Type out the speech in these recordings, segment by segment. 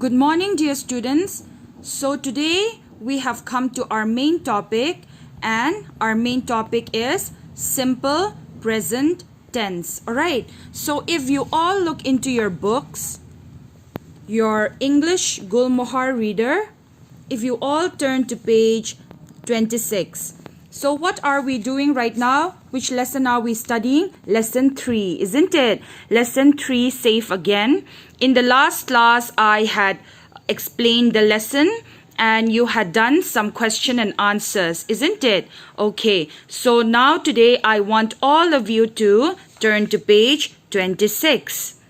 Good morning, dear students. So today we have come to our main topic, and our main topic is simple present tense. Alright, so if you all look into your books, your English Gulmohar reader, if you all turn to page 26. So what are we doing right now? Which lesson are we studying? Lesson 3, isn't it? Lesson 3, safe again. In the last class, I had explained the lesson and you had done some question and answers, isn't it? Okay, so now today I want all of you to turn to page 26.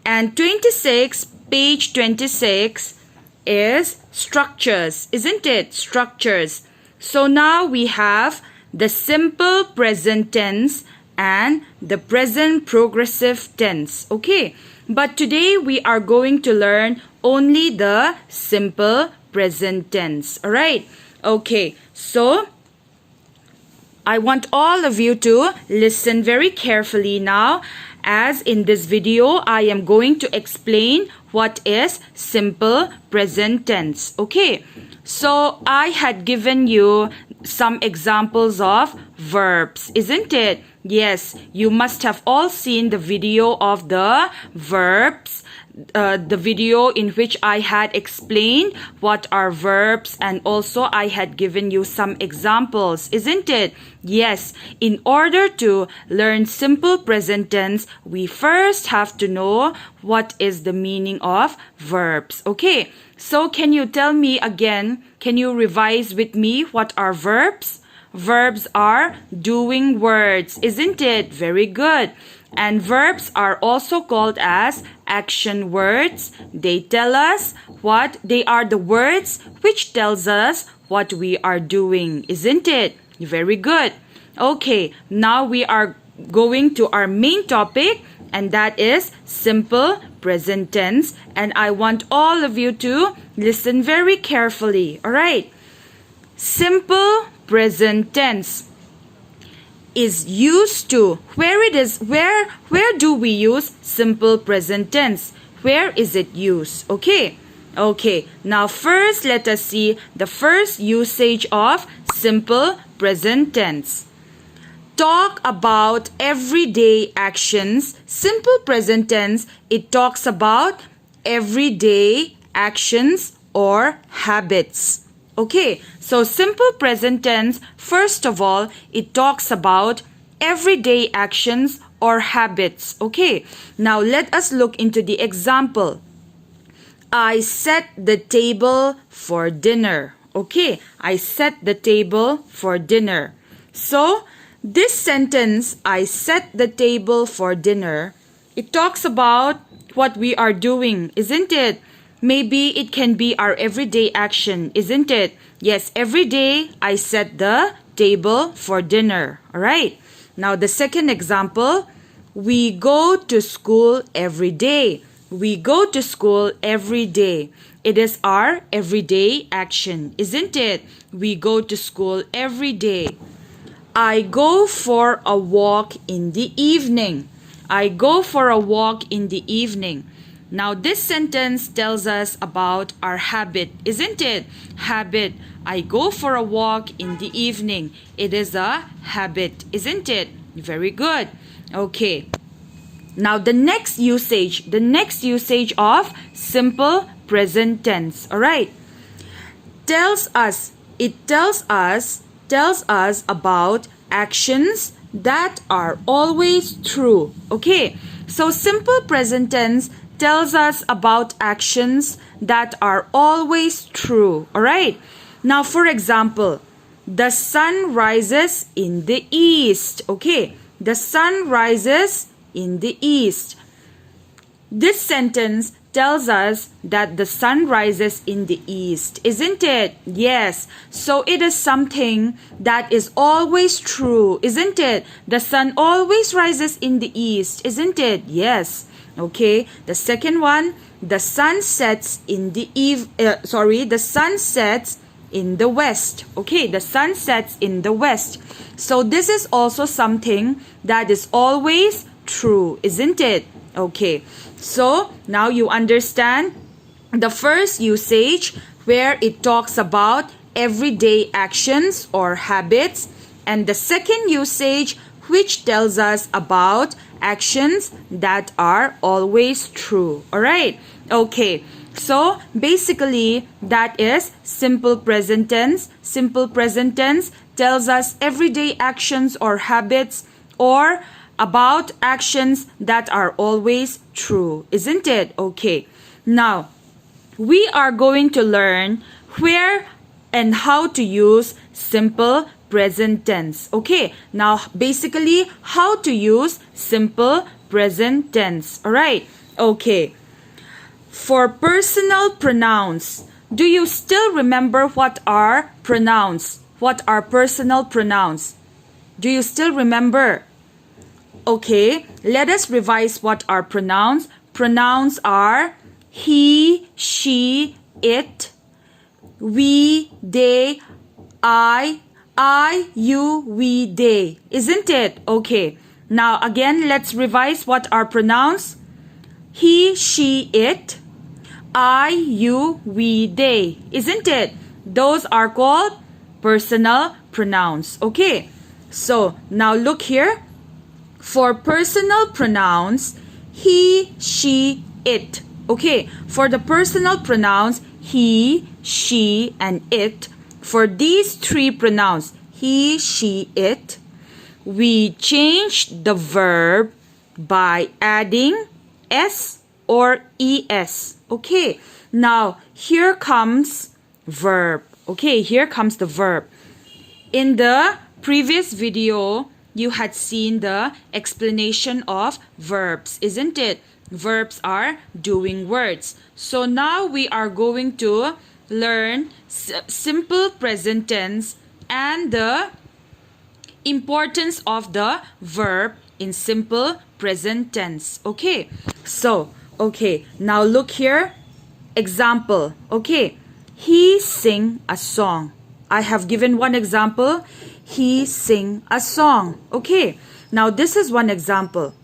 And page 26 is structures, isn't it? Structures. So now we have the simple present tense and the present progressive tense. Okay, but today we are going to learn only the simple present tense. Alright, okay, so I want all of you to listen very carefully now, as in this video I am going to explain what is simple present tense. Okay, so I had given you some examples of verbs, isn't it? Yes, you must have all seen the video of the verbs, the video in which I had explained what are verbs, and also I had given you some examples, isn't it? Yes, in order to learn simple present tense, we first have to know what is the meaning of verbs. Okay, so can you tell me again, can you revise with me what are verbs? Verbs are doing words, isn't it? Very good. And verbs are also called as action words. They tell us what they are, the words which tells us what we are doing, isn't it? Very good. Okay, now we are going to our main topic, and that is simple present tense. And I want all of you to listen very carefully. All right. Simple present tense is used to, where do we use simple present tense? Where is it used? Okay, now first let us see the first usage of simple present tense. Talk about everyday actions. Simple present tense, it talks about everyday actions or habits. Okay, so simple present tense, first of all, it talks about everyday actions or habits. Okay, now let us look into the example. I set the table for dinner. Okay, I set the table for dinner. So, this sentence, I set the table for dinner, it talks about what we are doing, isn't it? Maybe it can be our everyday action, isn't it? Yes, every day I set the table for dinner. Alright. Now the second example, we go to school every day. We go to school every day. It is our everyday action, isn't it? We go to school every day. I go for a walk in the evening. I go for a walk in the evening. Now this sentence tells us about our habit, isn't it? Habit. I go for a walk in the evening. It is a habit, isn't it? Very good. Okay. Now the next usage of simple present tense. Alright. It tells us about actions that are always true. Okay. So simple present tense tells us about actions that are always true. Alright. Now for example, the sun rises in the east. Okay. The sun rises in the east. This sentence tells us that the sun rises in the east, isn't it? Yes. So it is something that is always true, isn't it? The sun always rises in the east, isn't it? Yes. Okay, the second one, the sun sets in the the sun sets in the west. Okay, the sun sets in the west. So this is also something that is always true, isn't it? Okay, so now you understand The first usage where it talks about everyday actions or habits, and the second usage which tells us about actions that are always true. Alright, okay. So basically that is simple present tense. Simple present tense tells us everyday actions or habits or about actions that are always true, isn't it? Okay. Now, we are going to learn where and how to use simple present tense. Okay, now basically how to use simple present tense. Alright, okay. For personal pronouns, do you still remember what are pronouns? What are personal pronouns? Do you still remember? Okay, let us revise what are pronouns. Pronouns are he, she, it, we, they, I, you, we, they. Isn't it? Okay. Now again, let's revise what are pronouns. He, she, it, I, you, we, they. Isn't it? Those are called personal pronouns. Okay. So now look here. For personal pronouns, he, she, it. Okay. For the personal pronouns, he, she, and it. For these three pronouns, he, she, it, we change the verb by adding s or es. Okay, now here comes verb. Okay, here comes the verb. In the previous video, you had seen the explanation of verbs, isn't it? Verbs are doing words. So now we are going to learn simple present tense and the importance of the verb in simple present tense. Okay, so okay, now look here. Example. Okay, he sing a song. I have given one example. He sing a song. Okay, now this is one example,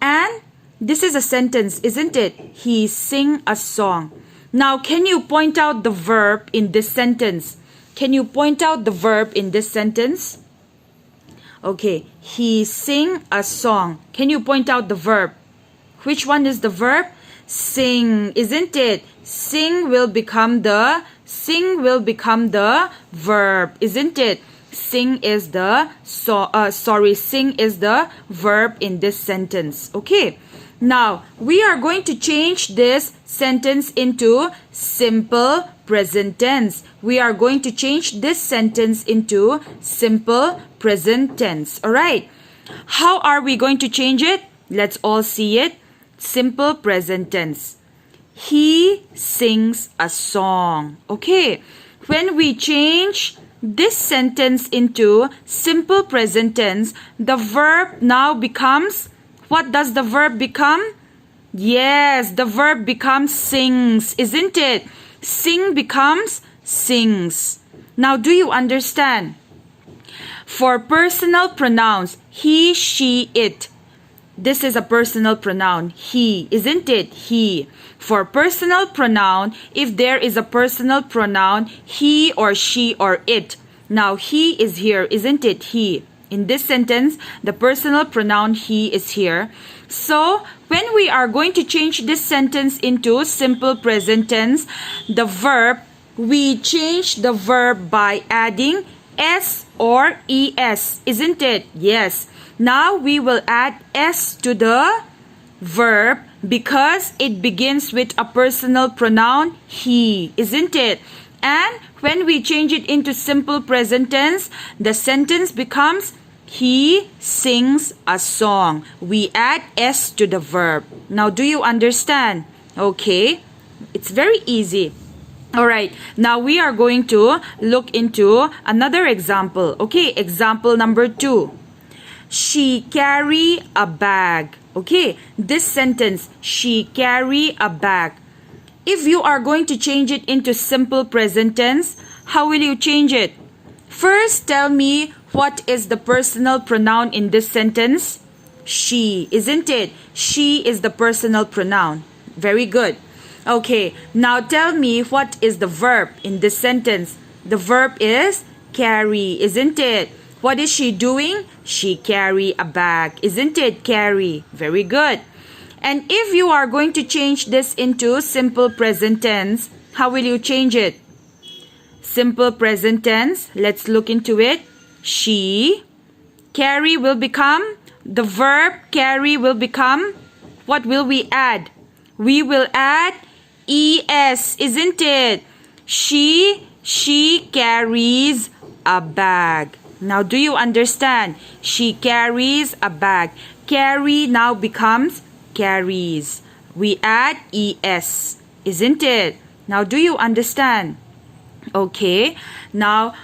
and this is a sentence, isn't it? He sing a song. Now can you point out the verb in this sentence? Can you point out the verb in this sentence? Okay, he sing a song. Can you point out the verb? Which one is the verb? Sing, isn't it? Sing will become the verb, isn't it? Sing is the sing is the verb in this sentence. Okay. Now we are going to change this sentence into simple present tense. We are going to change this sentence into simple present tense. Alright. How are we going to change it? Let's all see it. Simple present tense. He sings a song. Okay. When we change this sentence into simple present tense, the verb now becomes, what does the verb become? Yes, the verb becomes sings, isn't it? Sing becomes sings. Now, do you understand? For personal pronouns, he, she, it. This is a personal pronoun, he, isn't it? He. For personal pronoun, if there is a personal pronoun, he or she or it. Now, he is here, isn't it? He. In this sentence, the personal pronoun he is here. So, when we are going to change this sentence into simple present tense, the verb, we change the verb by adding s or es, isn't it? Yes. Now, we will add s to the verb because it begins with a personal pronoun he, isn't it? And when we change it into simple present tense, the sentence becomes he sings a song. We add s to the verb. Now, do you understand? Okay, it's very easy. Alright, now we are going to look into another example. Okay, example number 2. She carry a bag. Okay, this sentence, she carry a bag. If you are going to change it into simple present tense, how will you change it? First, tell me what is the personal pronoun in this sentence? She, isn't it? She is the personal pronoun. Very good. Okay, now tell me what is the verb in this sentence. The verb is carry, isn't it? What is she doing? She carry a bag, isn't it? Carry. Very good. And if you are going to change this into simple present tense, how will you change it? Simple present tense, let's look into it. She, carry will become, the verb carry will become, what will we add? We will add es, isn't it? She carries a bag. Now do you understand? She carries a bag. Carry now becomes carries. We add es, isn't it? Now do you understand? Okay, now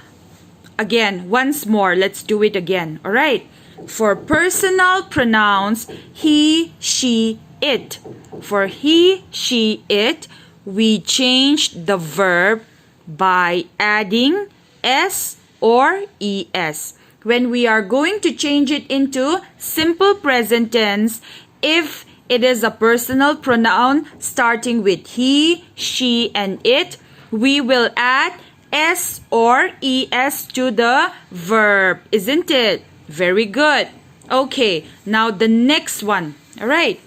again, once more, let's do it again. All right. For personal pronouns, he, she, it. For he, she, it, we changed the verb by adding s or es. When we are going to change it into simple present tense, if it is a personal pronoun starting with he, she, and it, we will add s or es to the verb, isn't it? Very good. Okay, now the next one. All right.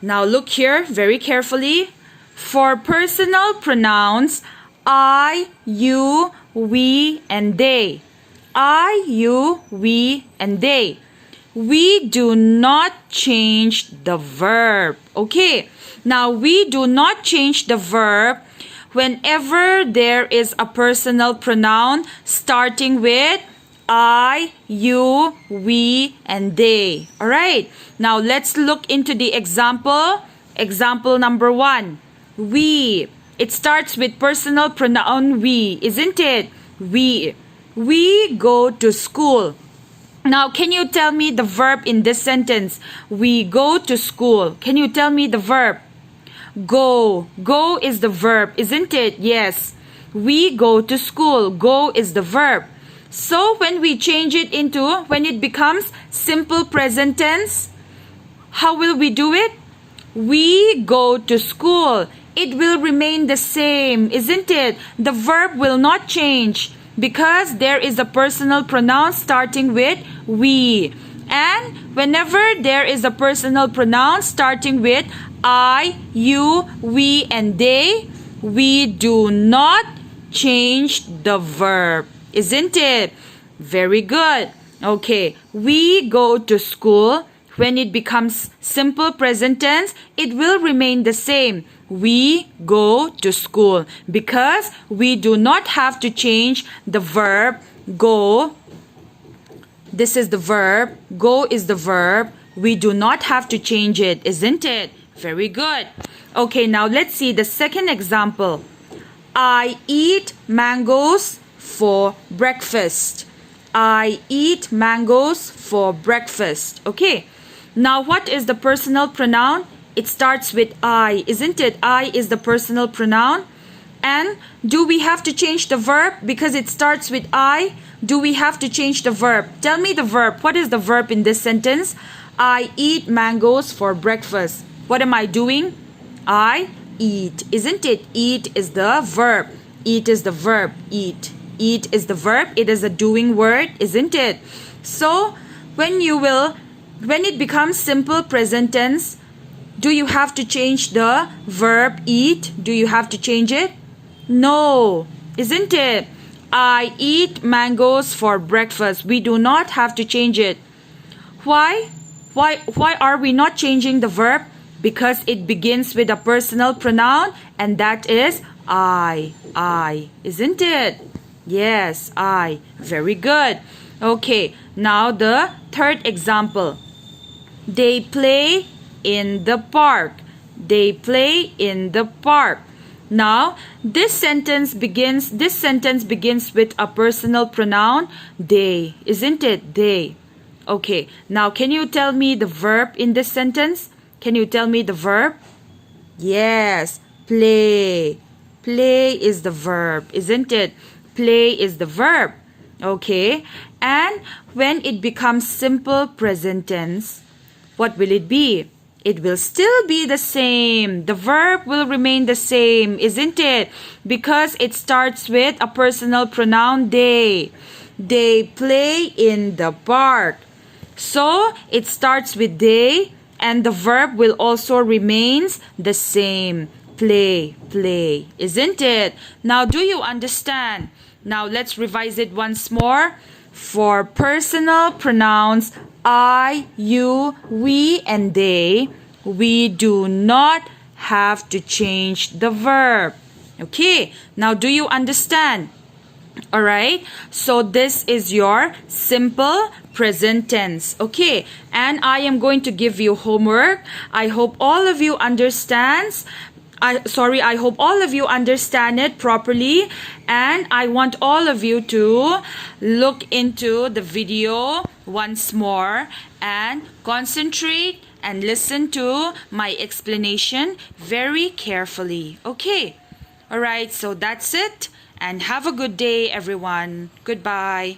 Now look here very carefully. For personal pronouns, I, you, we, and they. I, you, we, and they. We do not change the verb. Okay. Now we do not change the verb whenever there is a personal pronoun starting with I, you, we, and they. Alright, now let's look into the example. Example number 1. We. It starts with personal pronoun we, isn't it? We. We go to school. Now, can you tell me the verb in this sentence? We go to school. Can you tell me the verb? Go. Go is the verb, isn't it? Yes. We go to school. Go is the verb. So when we change it into, when it becomes simple present tense, how will we do it? We go to school. It will remain the same, isn't it? The verb will not change because there is a personal pronoun starting with we. And whenever there is a personal pronoun starting with I, you, we, and they, we do not change the verb. Isn't it? Very good. Okay, we go to school. When it becomes simple present tense, it will remain the same. We go to school because we do not have to change the verb go. This is the verb. Go is the verb. We do not have to change it, isn't it? Very good. Okay, now let's see the second example. I eat mangoes for breakfast. I eat mangoes for breakfast. Okay. Now what is the personal pronoun? It starts with I, isn't it? I is the personal pronoun. And do we have to change the verb because it starts with I? Do we have to change the verb? Tell me the verb. What is the verb in this sentence? I eat mangoes for breakfast. What am I doing? I eat, isn't it? Eat is the verb. Eat is the verb. Eat. Eat is the verb. It is a doing word, isn't it? So when it becomes simple present tense, do you have to change the verb eat? Do you have to change it? No, isn't it? I eat mangoes for breakfast. We do not have to change it. Why? Why are we not changing the verb? Because it begins with a personal pronoun, and that is I, isn't it? Yes, I. Very good. Okay, now the third example. They play in the park. They play in the park. Now, this sentence begins with a personal pronoun, they, isn't it? They. Okay, now can you tell me the verb in this sentence? Can you tell me the verb? Yes, play. Play is the verb, isn't it? Play is the verb. Okay, and when it becomes simple present tense, what will it be? It will still be the same. The verb will remain the same, isn't it? Because it starts with a personal pronoun they. They play in the park. So it starts with they and the verb will also remains the same. Play, play, isn't it? Now do you understand? Now let's revise it once more. For personal pronouns I, you, we, and they, we do not have to change the verb. Okay, now do you understand? Alright, so this is your simple present tense. Okay, and I am going to give you homework. I hope all of you understands. I hope all of you understand it properly, and I want all of you to look into the video once more and concentrate and listen to my explanation very carefully. Okay, alright, so that's it, and have a good day everyone. Goodbye.